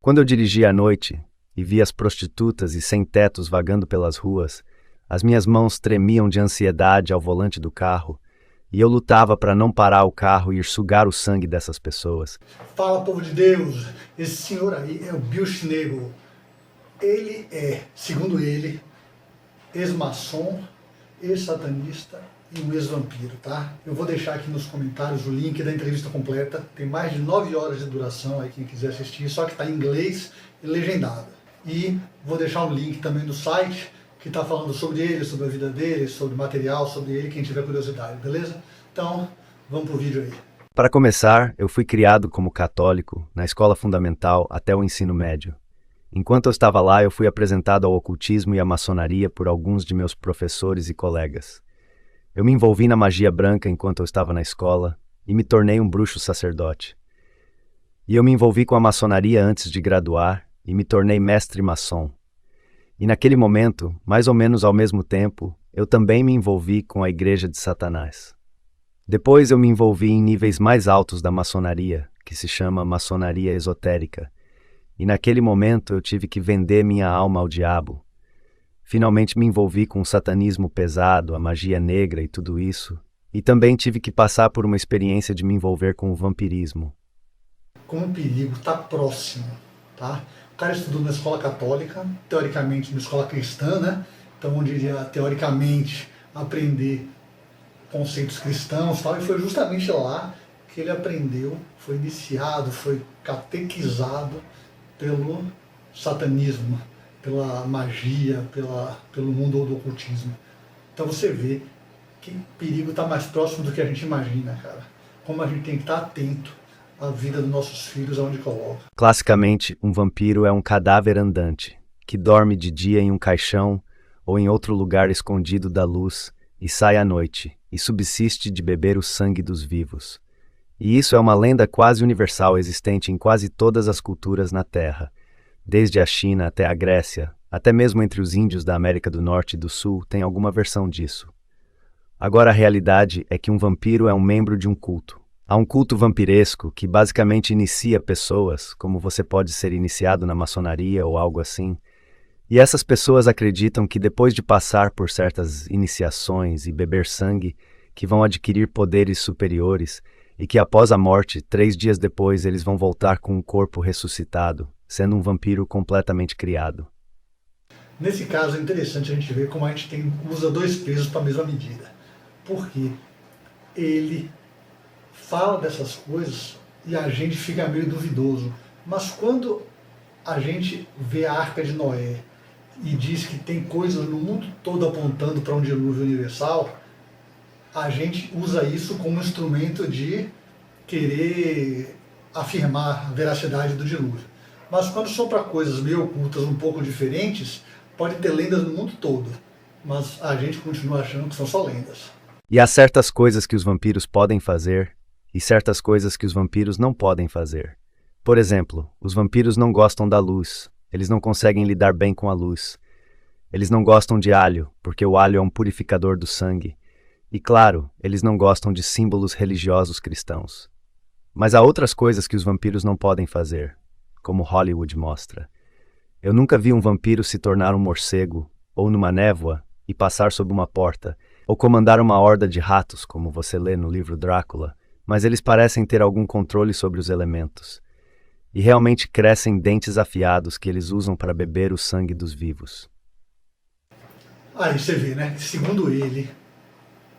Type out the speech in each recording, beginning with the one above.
Quando eu dirigia à noite e via as prostitutas e sem-tetos vagando pelas ruas, as minhas mãos tremiam de ansiedade ao volante do carro e eu lutava para não parar o carro e ir sugar o sangue dessas pessoas. Fala, povo de Deus, esse senhor aí é o Bill Schnabel. Ele é, segundo ele, ex-maçom, ex-satanista e um ex-vampiro, tá? Eu vou deixar aqui nos comentários o link da entrevista completa. Tem mais de 9 horas de duração aí, quem quiser assistir, só que está em inglês e legendado. E vou deixar um link também do site que está falando sobre ele, sobre a vida dele, sobre material, sobre ele, quem tiver curiosidade, beleza? Então, vamos pro vídeo aí. Para começar, eu fui criado como católico na escola fundamental até o ensino médio. Enquanto eu estava lá, eu fui apresentado ao ocultismo e à maçonaria por alguns de meus professores e colegas. Eu me envolvi na magia branca enquanto eu estava na escola e me tornei um bruxo sacerdote. E eu me envolvi com a maçonaria antes de graduar e me tornei mestre maçom. E naquele momento, mais ou menos ao mesmo tempo, eu também me envolvi com a Igreja de Satanás. Depois eu me envolvi em níveis mais altos da maçonaria, que se chama maçonaria esotérica. E naquele momento eu tive que vender minha alma ao diabo. Finalmente me envolvi com o satanismo pesado, a magia negra e tudo isso. E também tive que passar por uma experiência de me envolver com o vampirismo. Como o perigo está próximo, tá? O cara estudou na escola católica, teoricamente na escola cristã, né? Então onde iria, teoricamente, aprender conceitos cristãos e tal, e foi justamente lá que ele aprendeu, foi iniciado, foi catequizado pelo satanismo, pela magia, pelo mundo do ocultismo. Então você vê que o perigo está mais próximo do que a gente imagina, cara. Como a gente tem que estar atento à vida dos nossos filhos, aonde coloca. Classicamente, um vampiro é um cadáver andante, que dorme de dia em um caixão ou em outro lugar escondido da luz e sai à noite e subsiste de beber o sangue dos vivos. E isso é uma lenda quase universal existente em quase todas as culturas na Terra, desde a China até a Grécia, até mesmo entre os índios da América do Norte e do Sul tem alguma versão disso. Agora a realidade é que um vampiro é um membro de um culto. Há um culto vampiresco que basicamente inicia pessoas, como você pode ser iniciado na maçonaria ou algo assim, e essas pessoas acreditam que depois de passar por certas iniciações e beber sangue, que vão adquirir poderes superiores, e que após a morte, 3 dias depois, eles vão voltar com um corpo ressuscitado, sendo um vampiro completamente criado. Nesse caso é interessante a gente ver como a gente usa 2 pesos para a mesma medida. Porque ele fala dessas coisas e a gente fica meio duvidoso. Mas quando a gente vê a Arca de Noé e diz que tem coisas no mundo todo apontando para um dilúvio universal, a gente usa isso como instrumento de querer afirmar a veracidade do dilúvio. Mas quando são para coisas meio ocultas, um pouco diferentes, pode ter lendas no mundo todo, mas a gente continua achando que são só lendas. E há certas coisas que os vampiros podem fazer e certas coisas que os vampiros não podem fazer. Por exemplo, os vampiros não gostam da luz, eles não conseguem lidar bem com a luz. Eles não gostam de alho, porque o alho é um purificador do sangue. E claro, eles não gostam de símbolos religiosos cristãos. Mas há outras coisas que os vampiros não podem fazer, como Hollywood mostra. Eu nunca vi um vampiro se tornar um morcego, ou numa névoa, e passar sob uma porta, ou comandar uma horda de ratos, como você lê no livro Drácula, mas eles parecem ter algum controle sobre os elementos. E realmente crescem dentes afiados que eles usam para beber o sangue dos vivos. Aí você vê, né? Segundo ele,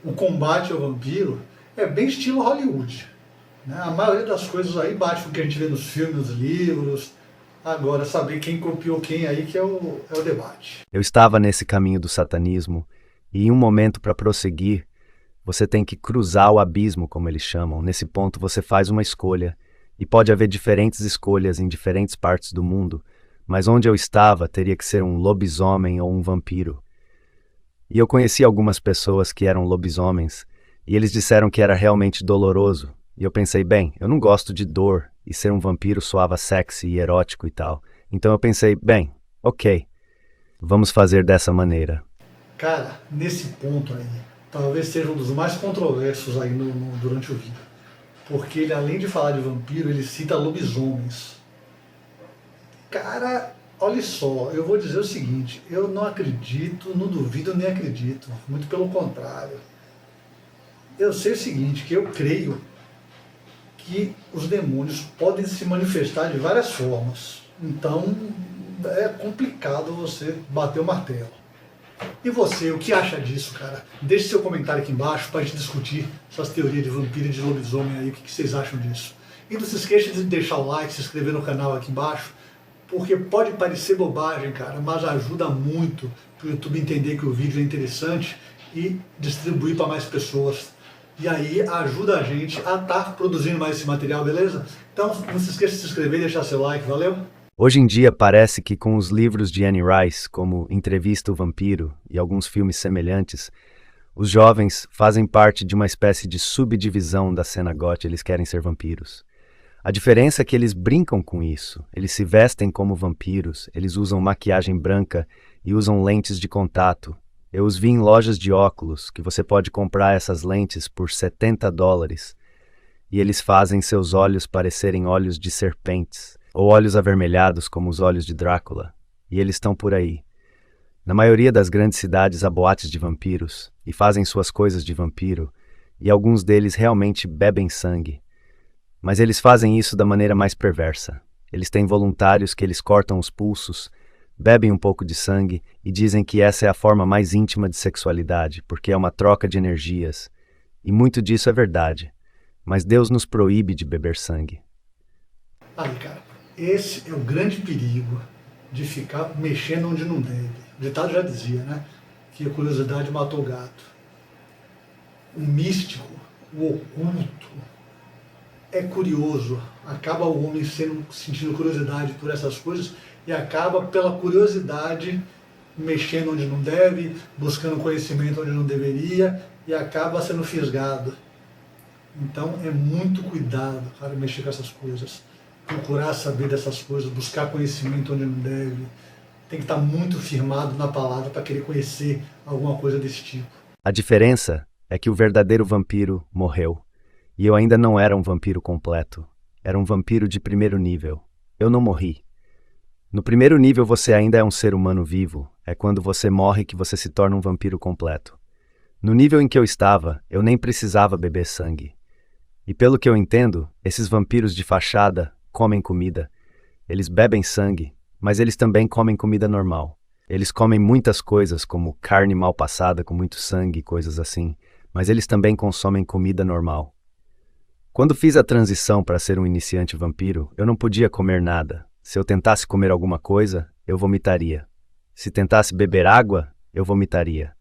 o combate ao vampiro é bem estilo Hollywood. Né? A maioria das coisas aí bate com o que a gente vê nos filmes, nos livros. Agora, saber quem copiou quem aí que é o debate. Eu estava nesse caminho do satanismo, e em um momento para prosseguir, você tem que cruzar o abismo, como eles chamam. Nesse ponto você faz uma escolha, e pode haver diferentes escolhas em diferentes partes do mundo, mas onde eu estava teria que ser um lobisomem ou um vampiro. E eu conheci algumas pessoas que eram lobisomens, e eles disseram que era realmente doloroso. E eu pensei, bem, eu não gosto de dor, e ser um vampiro soava sexy e erótico e tal. Então eu pensei, bem, ok, vamos fazer dessa maneira. Cara, nesse ponto aí, talvez seja um dos mais controversos aí durante o vídeo. Porque ele, além de falar de vampiro, ele cita lobisomens. Cara, olha só, eu vou dizer o seguinte, eu não acredito, não duvido nem acredito, muito pelo contrário. Eu sei o seguinte, que eu creio que os demônios podem se manifestar de várias formas. Então é complicado você bater o martelo. E você, o que acha disso, cara? Deixe seu comentário aqui embaixo para a gente discutir essas teorias de vampiro e de lobisomem aí, o que vocês acham disso. E não se esqueça de deixar o like, se inscrever no canal aqui embaixo, porque pode parecer bobagem, cara, mas ajuda muito para o YouTube entender que o vídeo é interessante e distribuir para mais pessoas. E aí ajuda a gente a estar produzindo mais esse material, beleza? Então não se esqueça de se inscrever e deixar seu like, valeu? Hoje em dia parece que com os livros de Anne Rice, como Entrevista ao Vampiro e alguns filmes semelhantes, os jovens fazem parte de uma espécie de subdivisão da cena goth, eles querem ser vampiros. A diferença é que eles brincam com isso, eles se vestem como vampiros, eles usam maquiagem branca e usam lentes de contato. Eu os vi em lojas de óculos, que você pode comprar essas lentes por $70, e eles fazem seus olhos parecerem olhos de serpentes, ou olhos avermelhados como os olhos de Drácula, e eles estão por aí. Na maioria das grandes cidades há boates de vampiros, e fazem suas coisas de vampiro, e alguns deles realmente bebem sangue. Mas eles fazem isso da maneira mais perversa. Eles têm voluntários que eles cortam os pulsos, bebem um pouco de sangue e dizem que essa é a forma mais íntima de sexualidade, porque é uma troca de energias. E muito disso é verdade. Mas Deus nos proíbe de beber sangue. Aí, cara, esse é o grande perigo de ficar mexendo onde não deve. O ditado já dizia, né? Que a curiosidade matou o gato. O místico, o oculto, é curioso. Acaba o homem sentindo curiosidade por essas coisas e acaba pela curiosidade mexendo onde não deve, buscando conhecimento onde não deveria e acaba sendo fisgado. Então é muito cuidado, cara, mexer com essas coisas. Procurar saber dessas coisas, buscar conhecimento onde não deve. Tem que estar muito firmado na palavra para querer conhecer alguma coisa desse tipo. A diferença é que o verdadeiro vampiro morreu. E eu ainda não era um vampiro completo. Era um vampiro de primeiro nível. Eu não morri. No primeiro nível você ainda é um ser humano vivo. É quando você morre que você se torna um vampiro completo. No nível em que eu estava, eu nem precisava beber sangue. E pelo que eu entendo, esses vampiros de fachada comem comida. Eles bebem sangue, mas eles também comem comida normal. Eles comem muitas coisas, como carne mal passada com muito sangue e coisas assim, mas eles também consomem comida normal. Quando fiz a transição para ser um iniciante vampiro, eu não podia comer nada. Se eu tentasse comer alguma coisa, eu vomitaria. Se tentasse beber água, eu vomitaria.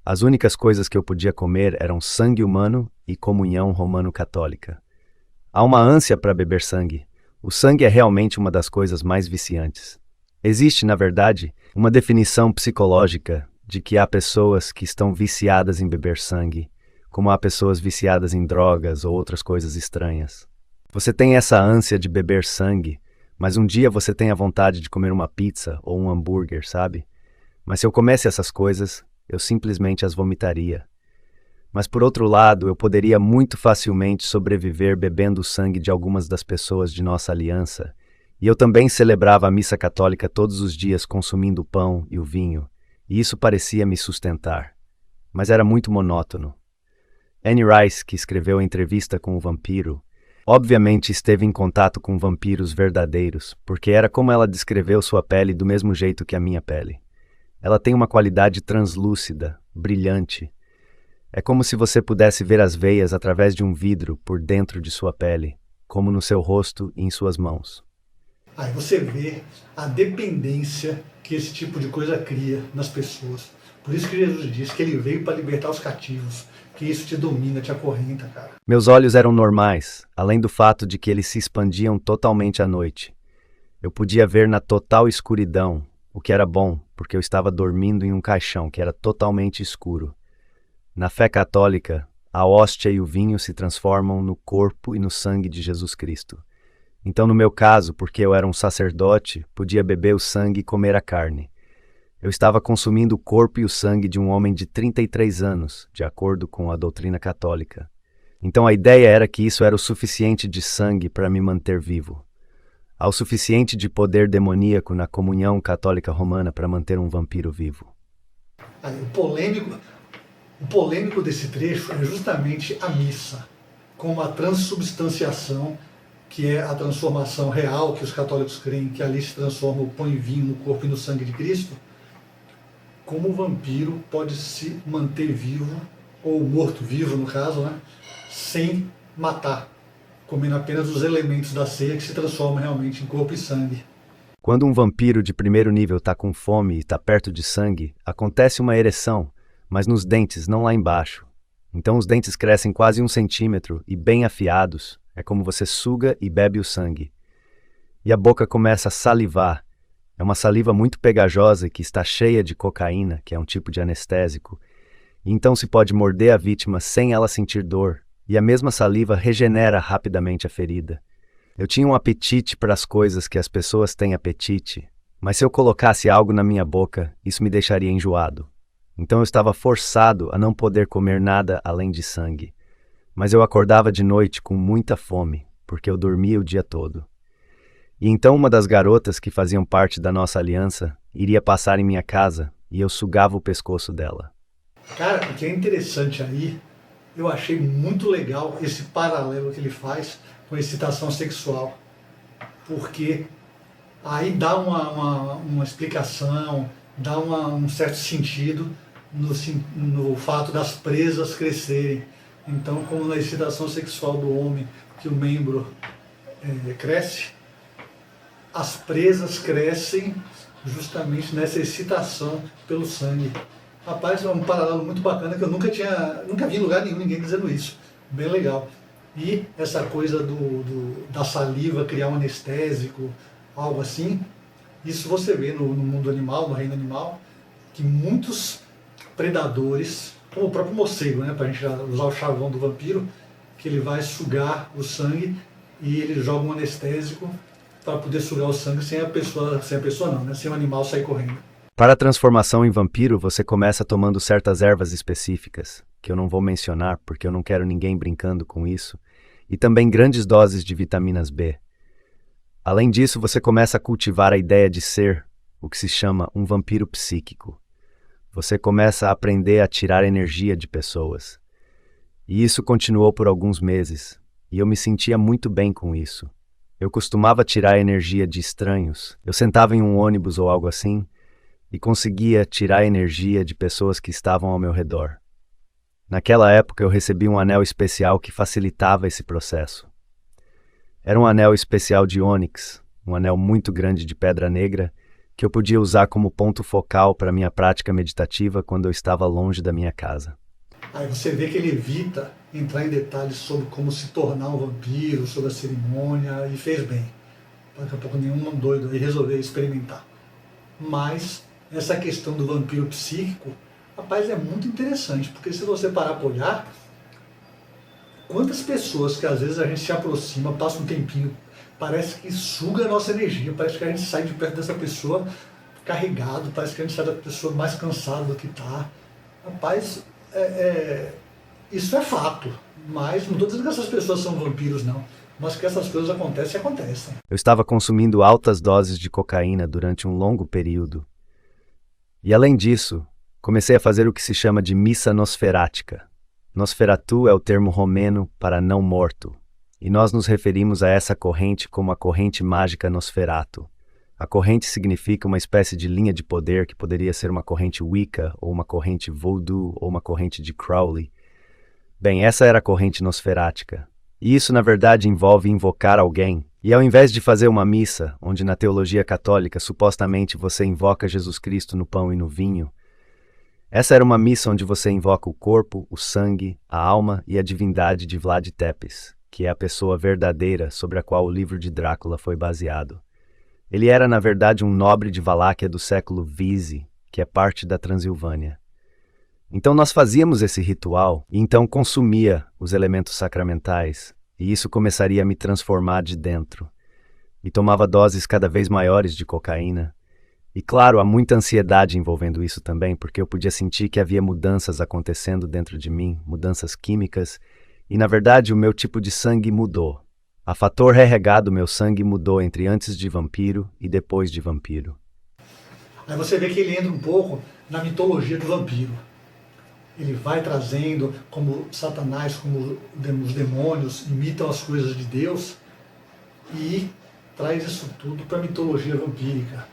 As únicas coisas que eu podia comer eram sangue humano e comunhão romano-católica. Há uma ânsia para beber sangue. O sangue é realmente uma das coisas mais viciantes. Existe, na verdade, uma definição psicológica de que há pessoas que estão viciadas em beber sangue, como há pessoas viciadas em drogas ou outras coisas estranhas. Você tem essa ânsia de beber sangue, mas um dia você tem a vontade de comer uma pizza ou um hambúrguer, sabe? Mas se eu comesse essas coisas, eu simplesmente as vomitaria. Mas por outro lado, eu poderia muito facilmente sobreviver bebendo o sangue de algumas das pessoas de nossa aliança, e eu também celebrava a missa católica todos os dias consumindo o pão e o vinho, e isso parecia me sustentar. Mas era muito monótono. Anne Rice, que escreveu a Entrevista com o Vampiro, obviamente esteve em contato com vampiros verdadeiros, porque era como ela descreveu sua pele do mesmo jeito que a minha pele. Ela tem uma qualidade translúcida, brilhante. É como se você pudesse ver as veias através de um vidro por dentro de sua pele, como no seu rosto e em suas mãos. Aí você vê a dependência que esse tipo de coisa cria nas pessoas. Por isso que Jesus disse que ele veio para libertar os cativos, que isso te domina, te acorrenta, cara. Meus olhos eram normais, além do fato de que eles se expandiam totalmente à noite. Eu podia ver na total escuridão, o que era bom, porque eu estava dormindo em um caixão que era totalmente escuro. Na fé católica, a hóstia e o vinho se transformam no corpo e no sangue de Jesus Cristo. Então, no meu caso, porque eu era um sacerdote, podia beber o sangue e comer a carne. Eu estava consumindo o corpo e o sangue de um homem de 33 anos, de acordo com a doutrina católica. Então a ideia era que isso era o suficiente de sangue para me manter vivo. Há o suficiente de poder demoníaco na comunhão católica romana para manter um vampiro vivo. Aí, o polêmico desse trecho é justamente a missa, com a transubstanciação, que é a transformação real que os católicos creem, que ali se transforma o pão e vinho no corpo e no sangue de Cristo. Como o vampiro pode se manter vivo, ou morto-vivo no caso, né, sem matar, comendo apenas os elementos da ceia que se transformam realmente em corpo e sangue. Quando um vampiro de primeiro nível está com fome e está perto de sangue, acontece uma ereção, mas nos dentes, não lá embaixo. Então os dentes crescem quase 1 centímetro e bem afiados, é como você suga e bebe o sangue. E a boca começa a salivar. É uma saliva muito pegajosa que está cheia de cocaína, que é um tipo de anestésico. E então se pode morder a vítima sem ela sentir dor, e a mesma saliva regenera rapidamente a ferida. Eu tinha um apetite para as coisas que as pessoas têm apetite, mas se eu colocasse algo na minha boca, isso me deixaria enjoado. Então eu estava forçado a não poder comer nada além de sangue. Mas eu acordava de noite com muita fome, porque eu dormia o dia todo. E então uma das garotas que faziam parte da nossa aliança iria passar em minha casa e eu sugava o pescoço dela. Cara, o que é interessante aí, eu achei muito legal esse paralelo que ele faz com a excitação sexual. Porque aí dá uma explicação, dá um certo sentido no fato das presas crescerem. Então, como na excitação sexual do homem, que o membro cresce, as presas crescem justamente nessa excitação pelo sangue. Rapaz, é um paralelo muito bacana que eu nunca vi em lugar nenhum ninguém dizendo isso. Bem legal. E essa coisa da saliva criar um anestésico, algo assim, isso você vê no mundo animal, no reino animal, que muitos predadores, como o próprio morcego, né, para a gente usar o chavão do vampiro, que ele vai sugar o sangue e ele joga um anestésico para poder sugar o sangue sem o animal sair correndo. Para a transformação em vampiro, você começa tomando certas ervas específicas, que eu não vou mencionar porque eu não quero ninguém brincando com isso, e também grandes doses de vitaminas B. Além disso, você começa a cultivar a ideia de ser o que se chama um vampiro psíquico. Você começa a aprender a tirar energia de pessoas. E isso continuou por alguns meses, e eu me sentia muito bem com isso. Eu costumava tirar energia de estranhos. Eu sentava em um ônibus ou algo assim, e conseguia tirar energia de pessoas que estavam ao meu redor. Naquela época eu recebi um anel especial que facilitava esse processo. Era um anel especial de ônix, um anel muito grande de pedra negra, que eu podia usar como ponto focal para minha prática meditativa quando eu estava longe da minha casa. Aí você vê que ele evita entrar em detalhes sobre como se tornar um vampiro, sobre a cerimônia, e fez bem. Daqui a pouco nenhum doido aí resolveu experimentar. Mas essa questão do vampiro psíquico, rapaz, é muito interessante, porque se você parar para olhar, quantas pessoas que às vezes a gente se aproxima, passa um tempinho, parece que suga a nossa energia, parece que a gente sai de perto dessa pessoa carregado, parece que a gente sai da pessoa mais cansado do que está. Rapaz, isso é fato, mas não estou dizendo que essas pessoas são vampiros, não. Mas que essas coisas acontecem, acontecem. Eu estava consumindo altas doses de cocaína durante um longo período. E além disso, comecei a fazer o que se chama de missa nosferática. Nosferatu é o termo romeno para não morto, e nós nos referimos a essa corrente como a corrente mágica Nosferatu. A corrente significa uma espécie de linha de poder que poderia ser uma corrente Wicca, ou uma corrente Voodoo, ou uma corrente de Crowley. Bem, essa era a corrente nosferática. E isso, na verdade, envolve invocar alguém. E ao invés de fazer uma missa, onde na teologia católica supostamente você invoca Jesus Cristo no pão e no vinho, essa era uma missa onde você invoca o corpo, o sangue, a alma e a divindade de Vlad Tepes, que é a pessoa verdadeira sobre a qual o livro de Drácula foi baseado. Ele era, na verdade, um nobre de Valáquia do século Vize, que é parte da Transilvânia. Então nós fazíamos esse ritual e então consumia os elementos sacramentais, e isso começaria a me transformar de dentro. E tomava doses cada vez maiores de cocaína. E claro, há muita ansiedade envolvendo isso também, porque eu podia sentir que havia mudanças acontecendo dentro de mim, mudanças químicas, e na verdade o meu tipo de sangue mudou. A fator reregado, meu sangue mudou entre antes de vampiro e depois de vampiro. Aí você vê que ele entra um pouco na mitologia do vampiro. Ele vai trazendo como Satanás, como os demônios imitam as coisas de Deus e traz isso tudo para a mitologia vampírica.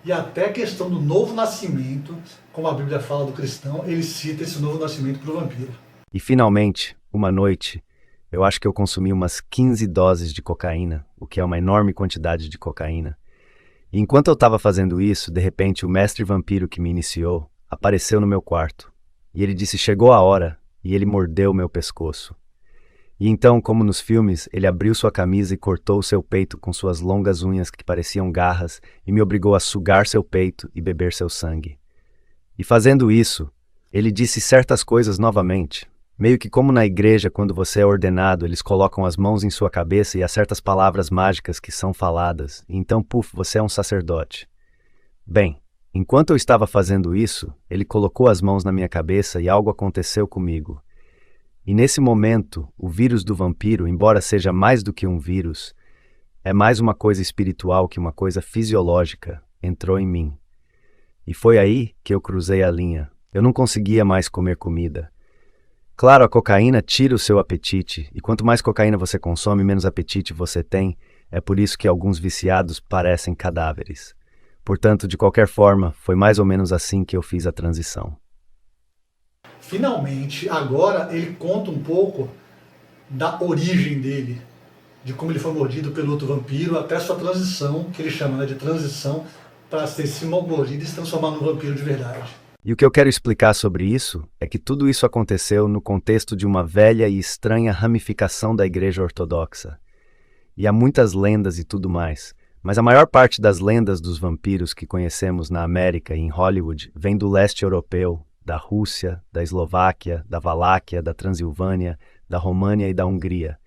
E até a questão do novo nascimento, como a Bíblia fala do cristão, ele cita esse novo nascimento para o vampiro. E finalmente, uma noite, eu acho que eu consumi umas 15 doses de cocaína, o que é uma enorme quantidade de cocaína. E enquanto eu estava fazendo isso, de repente o mestre vampiro que me iniciou apareceu no meu quarto. E ele disse: chegou a hora, e ele mordeu meu pescoço. E então, como nos filmes, ele abriu sua camisa e cortou seu peito com suas longas unhas que pareciam garras e me obrigou a sugar seu peito e beber seu sangue. E fazendo isso, ele disse certas coisas novamente, meio que como na igreja quando você é ordenado, eles colocam as mãos em sua cabeça e há certas palavras mágicas que são faladas, e então, você é um sacerdote. Bem, enquanto eu estava fazendo isso, ele colocou as mãos na minha cabeça e algo aconteceu comigo. E nesse momento, o vírus do vampiro, embora seja mais do que um vírus, é mais uma coisa espiritual que uma coisa fisiológica, entrou em mim. E foi aí que eu cruzei a linha. Eu não conseguia mais comer comida. Claro, a cocaína tira o seu apetite, e quanto mais cocaína você consome, menos apetite você tem. É por isso que alguns viciados parecem cadáveres. Portanto, de qualquer forma, foi mais ou menos assim que eu fiz a transição. Finalmente, agora ele conta um pouco da origem dele, de como ele foi mordido pelo outro vampiro, até sua transição, que ele chama de transição, para ter sido mordido e se transformar num vampiro de verdade. E o que eu quero explicar sobre isso é que tudo isso aconteceu no contexto de uma velha e estranha ramificação da Igreja Ortodoxa. E há muitas lendas e tudo mais, mas a maior parte das lendas dos vampiros que conhecemos na América e em Hollywood vem do leste europeu, da Rússia, da Eslováquia, da Valáquia, da Transilvânia, da România e da Hungria.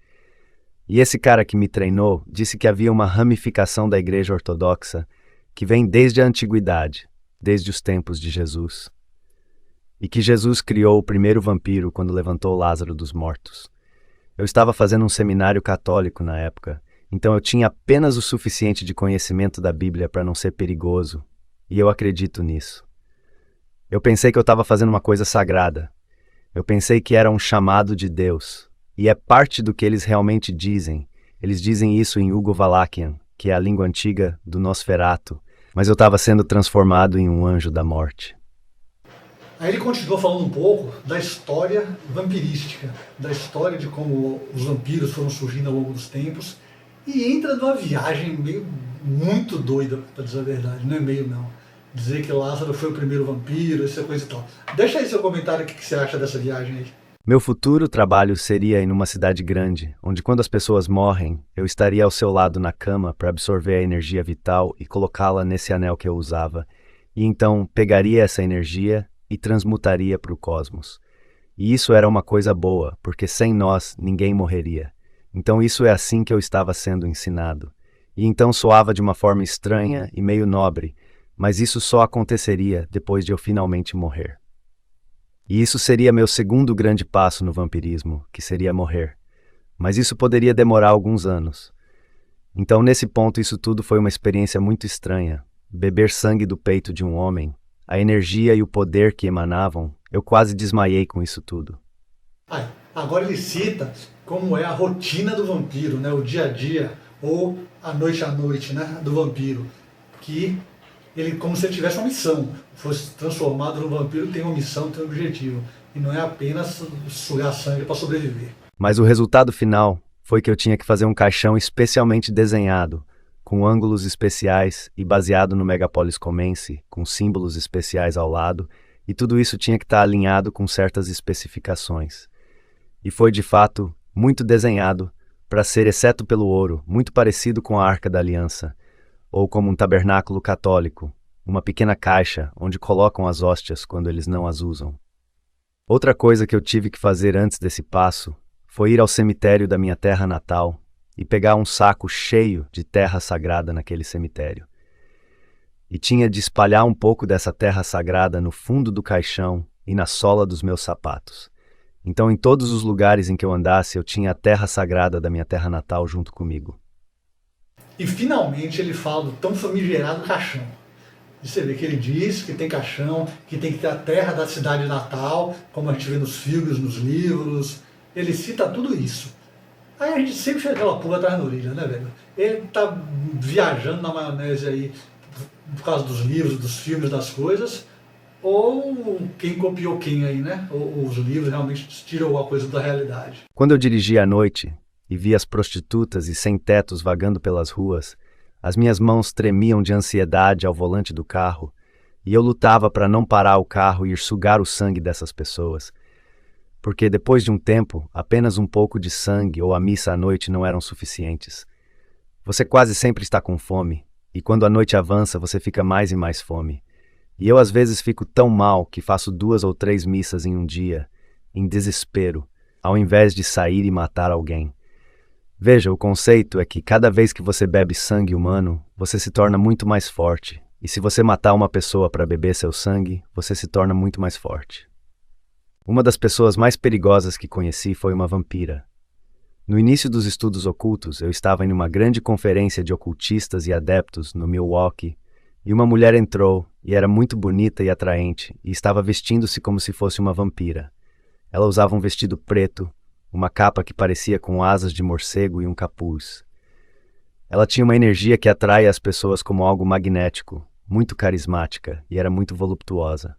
E esse cara que me treinou disse que havia uma ramificação da Igreja Ortodoxa que vem desde a antiguidade, desde os tempos de Jesus. E que Jesus criou o primeiro vampiro quando levantou Lázaro dos mortos. Eu estava fazendo um seminário católico na época, então eu tinha apenas o suficiente de conhecimento da Bíblia para não ser perigoso, e eu acredito nisso. Eu pensei que eu estava fazendo uma coisa sagrada. Eu pensei que era um chamado de Deus. E é parte do que eles realmente dizem. Eles dizem isso em Ugo-Valakian, que é a língua antiga do Nosferatu. Mas eu estava sendo transformado em um anjo da morte. Aí ele continua falando um pouco da história vampirística, da história de como os vampiros foram surgindo ao longo dos tempos, e entra numa viagem meio muito doida, para dizer a verdade, não é meio não. Dizer que Lázaro foi o primeiro vampiro, essa coisa e tal. Deixa aí seu comentário, o que você acha dessa viagem aí. Meu futuro trabalho seria em uma cidade grande, onde quando as pessoas morrem, eu estaria ao seu lado na cama para absorver a energia vital e colocá-la nesse anel que eu usava, e então pegaria essa energia e transmutaria para o cosmos. E isso era uma coisa boa, porque sem nós ninguém morreria. Então isso é assim que eu estava sendo ensinado. E então soava de uma forma estranha e meio nobre, mas isso só aconteceria depois de eu finalmente morrer. E isso seria meu segundo grande passo no vampirismo, que seria morrer. Mas isso poderia demorar alguns anos. Então, nesse ponto, isso tudo foi uma experiência muito estranha. Beber sangue do peito de um homem, a energia e o poder que emanavam, eu quase desmaiei com isso tudo. Agora ele cita como é a rotina do vampiro, né? O dia a dia, ou a noite, né? Do vampiro. Que ele, como se ele tivesse uma missão, fosse transformado num vampiro, tem uma missão, tem um objetivo, e não é apenas sugar sangue para sobreviver. Mas o resultado final foi que eu tinha que fazer um caixão especialmente desenhado, com ângulos especiais e baseado no Megapolis Comense, com símbolos especiais ao lado, e tudo isso tinha que estar alinhado com certas especificações. E foi, de fato, muito desenhado para ser, exceto pelo ouro, muito parecido com a Arca da Aliança, ou como um tabernáculo católico, uma pequena caixa onde colocam as hóstias quando eles não as usam. Outra coisa que eu tive que fazer antes desse passo foi ir ao cemitério da minha terra natal e pegar um saco cheio de terra sagrada naquele cemitério. E tinha de espalhar um pouco dessa terra sagrada no fundo do caixão e na sola dos meus sapatos. Então, em todos os lugares em que eu andasse, eu tinha a terra sagrada da minha terra natal junto comigo. E finalmente ele fala do tão famigerado caixão. E você vê que ele diz que tem caixão, que tem que ter a terra da cidade natal, como a gente vê nos filmes, nos livros. Ele cita tudo isso. Aí a gente sempre fica aquela pulga atrás da orelha, né, velho? Ele tá viajando na maionese aí por causa dos livros, dos filmes, das coisas, ou quem copiou quem aí, né? Ou os livros realmente tiram alguma coisa da realidade. Quando eu dirigia à noite e via as prostitutas e sem-tetos vagando pelas ruas, as minhas mãos tremiam de ansiedade ao volante do carro, e eu lutava para não parar o carro e ir sugar o sangue dessas pessoas. Porque depois de um tempo, apenas um pouco de sangue ou a missa à noite não eram suficientes. Você quase sempre está com fome, e quando a noite avança você fica mais e mais fome. E eu às vezes fico tão mal que faço 2 ou 3 missas em um dia, em desespero, ao invés de sair e matar alguém. Veja, o conceito é que cada vez que você bebe sangue humano, você se torna muito mais forte. E se você matar uma pessoa para beber seu sangue, você se torna muito mais forte. Uma das pessoas mais perigosas que conheci foi uma vampira. No início dos estudos ocultos, eu estava em uma grande conferência de ocultistas e adeptos no Milwaukee, e uma mulher entrou, e era muito bonita e atraente, e estava vestindo-se como se fosse uma vampira. Ela usava um vestido preto, uma capa que parecia com asas de morcego e um capuz. Ela tinha uma energia que atrai as pessoas como algo magnético, muito carismática, e era muito voluptuosa.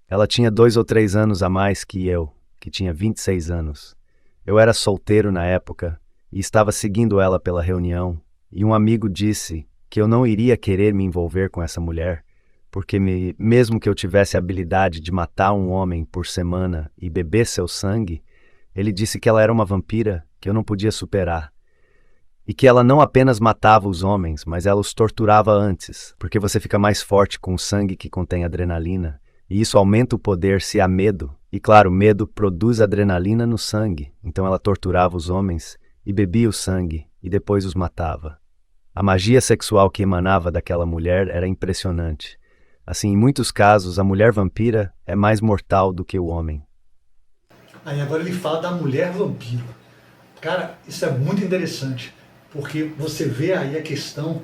Ela tinha 2 ou 3 anos a mais que eu, que tinha 26 anos. Eu era solteiro na época, e estava seguindo ela pela reunião, e um amigo disse que eu não iria querer me envolver com essa mulher, porque mesmo que eu tivesse a habilidade de matar um homem por semana e beber seu sangue, ele disse que ela era uma vampira que eu não podia superar. E que ela não apenas matava os homens, mas ela os torturava antes, porque você fica mais forte com o sangue que contém adrenalina, e isso aumenta o poder se há medo. E claro, medo produz adrenalina no sangue, então ela torturava os homens e bebia o sangue e depois os matava. A magia sexual que emanava daquela mulher era impressionante. Assim, em muitos casos, a mulher vampira é mais mortal do que o homem. Aí agora ele fala da mulher vampiro. Cara, isso é muito interessante, porque você vê aí a questão,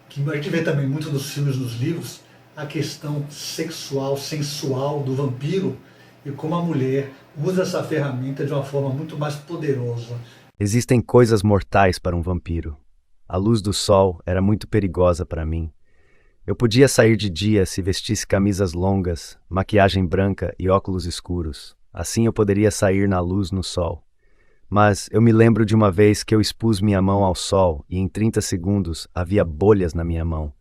que a gente vê também muito nos filmes, nos livros, a questão sexual, sensual do vampiro, e como a mulher usa essa ferramenta de uma forma muito mais poderosa. Existem coisas mortais para um vampiro. A luz do sol era muito perigosa para mim. Eu podia sair de dia se vestisse camisas longas, maquiagem branca e óculos escuros. Assim eu poderia sair na luz no sol. Mas eu me lembro de uma vez que eu expus minha mão ao sol e em 30 segundos havia bolhas na minha mão.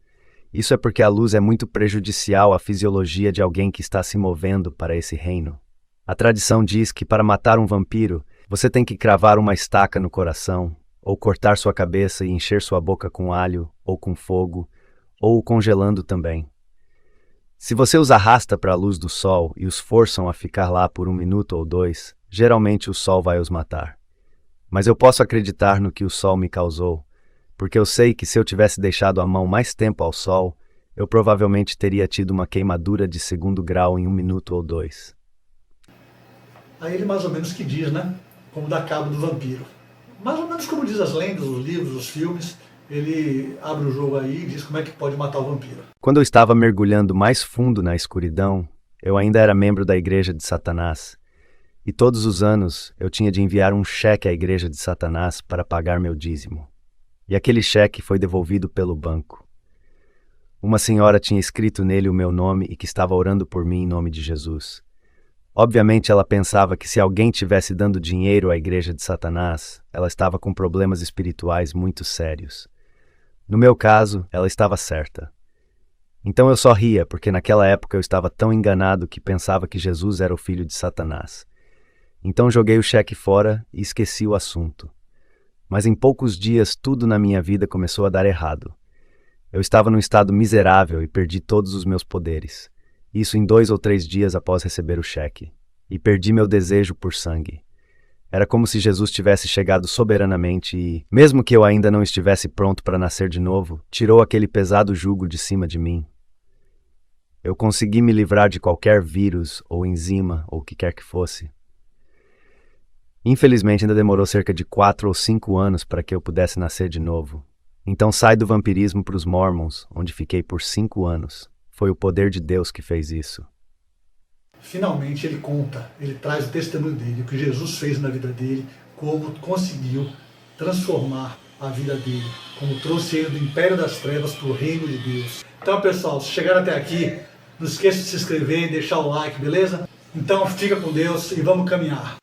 Isso é porque a luz é muito prejudicial à fisiologia de alguém que está se movendo para esse reino. A tradição diz que para matar um vampiro, você tem que cravar uma estaca no coração, ou cortar sua cabeça e encher sua boca com alho, ou com fogo, ou congelando também. Se você os arrasta para a luz do sol e os forçam a ficar lá por 1 minuto ou 2, geralmente o sol vai os matar. Mas eu posso acreditar no que o sol me causou, porque eu sei que se eu tivesse deixado a mão mais tempo ao sol, eu provavelmente teria tido uma queimadura de 2º grau em 1 minuto ou 2. Aí ele mais ou menos que diz, né? Como dá cabo do vampiro. Mais ou menos como diz as lendas, os livros, os filmes, ele abre o jogo aí e diz como é que pode matar o vampiro. Quando eu estava mergulhando mais fundo na escuridão, eu ainda era membro da Igreja de Satanás, e todos os anos eu tinha de enviar um cheque à Igreja de Satanás para pagar meu dízimo. E aquele cheque foi devolvido pelo banco. Uma senhora tinha escrito nele o meu nome e que estava orando por mim em nome de Jesus. Obviamente ela pensava que se alguém tivesse dando dinheiro à Igreja de Satanás, ela estava com problemas espirituais muito sérios. No meu caso, ela estava certa. Então eu só ria, porque naquela época eu estava tão enganado que pensava que Jesus era o filho de Satanás. Então joguei o cheque fora e esqueci o assunto. Mas em poucos dias tudo na minha vida começou a dar errado. Eu estava num estado miserável e perdi todos os meus poderes. Isso em 2 ou 3 dias após receber o cheque. E perdi meu desejo por sangue. Era como se Jesus tivesse chegado soberanamente e, mesmo que eu ainda não estivesse pronto para nascer de novo, tirou aquele pesado jugo de cima de mim. Eu consegui me livrar de qualquer vírus ou enzima ou o que quer que fosse. Infelizmente ainda demorou cerca de 4 ou 5 anos para que eu pudesse nascer de novo. Então sai do vampirismo para os Mormons, onde fiquei por 5 anos. Foi o poder de Deus que fez isso. Finalmente ele conta, ele traz o testemunho dele, o que Jesus fez na vida dele, como conseguiu transformar a vida dele, como trouxe ele do império das trevas para o reino de Deus. Então, pessoal, se chegaram até aqui, não esqueça de se inscrever e deixar o like, beleza? Então fica com Deus e vamos caminhar.